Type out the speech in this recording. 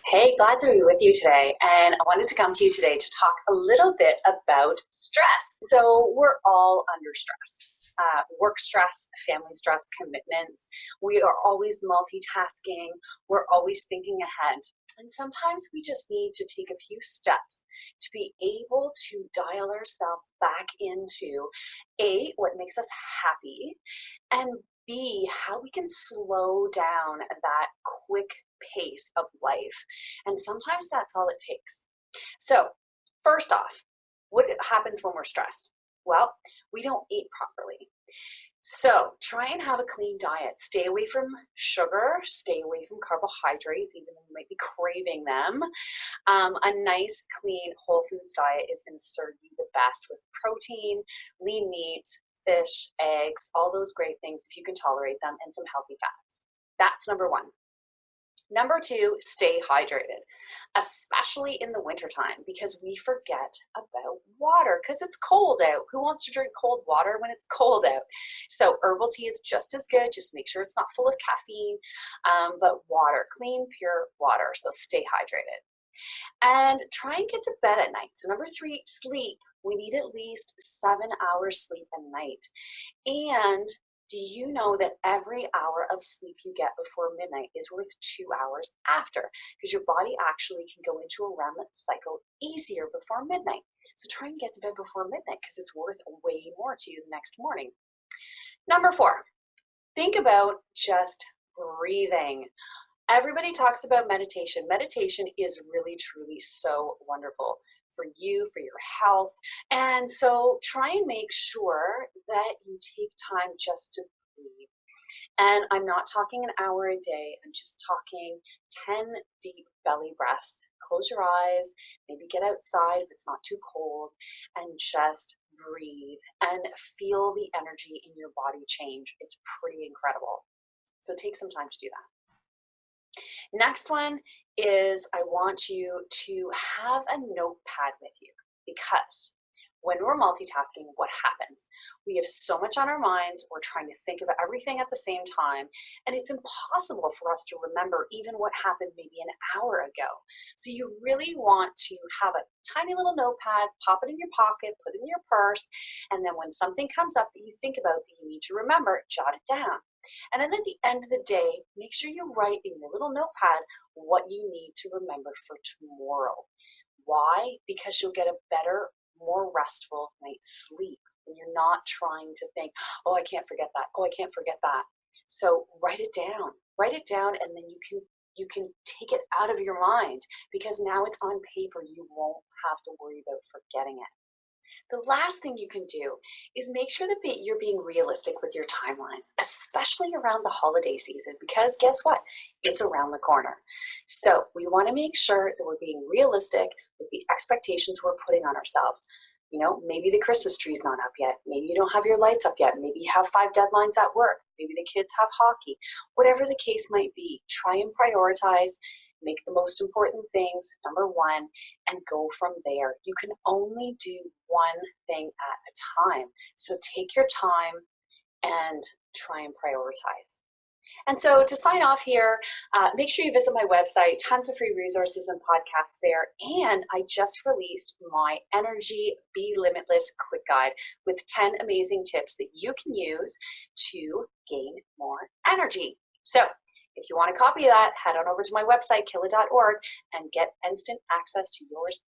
Hey, glad to be with you today. And I wanted to come to you today to talk a little bit about stress. So, we're all under stress, work stress, family stress, commitments. We are always multitasking, we're always thinking ahead. And sometimes we just need to take a few steps to be able to dial ourselves back into A, what makes us happy, and B, how we can slow down that quick pace of life. And sometimes that's all it takes. So, first off, what happens when we're stressed? Well, we don't eat properly. So, try and have a clean diet. Stay away from sugar, stay away from carbohydrates, even though you might be craving them. A nice, clean, whole foods diet is going to serve you the best with protein, lean meats, fish, eggs, all those great things if you can tolerate them, and some healthy fats. That's number one. Number two, stay hydrated, especially in the wintertime because we forget about water because it's cold out. Who wants to drink cold water when it's cold out? So herbal tea is just as good. Just make sure it's not full of caffeine, but water, clean, pure water. So stay hydrated. And try and get to bed at night. So number three, sleep. We need at least 7 hours sleep a night. And do you know that every hour of sleep you get before midnight is worth 2 hours after? Because your body actually can go into a REM cycle easier before midnight. So try and get to bed before midnight because it's worth way more to you the next morning. Number four, think about just breathing. Everybody talks about meditation. Meditation is really, truly so wonderful for you, for your health. And so try and make sure that you take time just to breathe. And I'm not talking an hour a day. I'm just talking 10 deep belly breaths. Close your eyes, maybe get outside if it's not too cold, and just breathe and feel the energy in your body change. It's pretty incredible. So take some time to do that. Next one is I want you to have a notepad with you because when we're multitasking, what happens? We have so much on our minds, we're trying to think of everything at the same time, and it's impossible for us to remember even what happened maybe an hour ago. So you really want to have a tiny little notepad, pop it in your pocket, put it in your purse, and then when something comes up that you think about that you need to remember, jot it down. And then at the end of the day, make sure you write in your little notepad what you need to remember for tomorrow. Why? Because you'll get a better, more restful night's sleep when you're not trying to think, oh, I can't forget that. Oh, I can't forget that. So write it down. Write it down, and then you can take it out of your mind because now it's on paper. You won't have to worry about forgetting it. The last thing you can do is make sure that you're being realistic with your timelines, especially around the holiday season, because guess what? It's around the corner. So we want to make sure that we're being realistic with the expectations we're putting on ourselves. You know, maybe the Christmas tree's not up yet. Maybe you don't have your lights up yet. Maybe you have 5 deadlines at work. Maybe the kids have hockey. Whatever the case might be, try and prioritize. Make the most important things number one and go from there. You can only do one thing at a time. So take your time and try and prioritize. And so to sign off here, make sure you visit my website, tons of free resources and podcasts there. And I just released my Energy Be Limitless Quick Guide with 10 amazing tips that you can use to gain more energy. So if you want to copy that, head on over to my website, killah.org, and get instant access to yours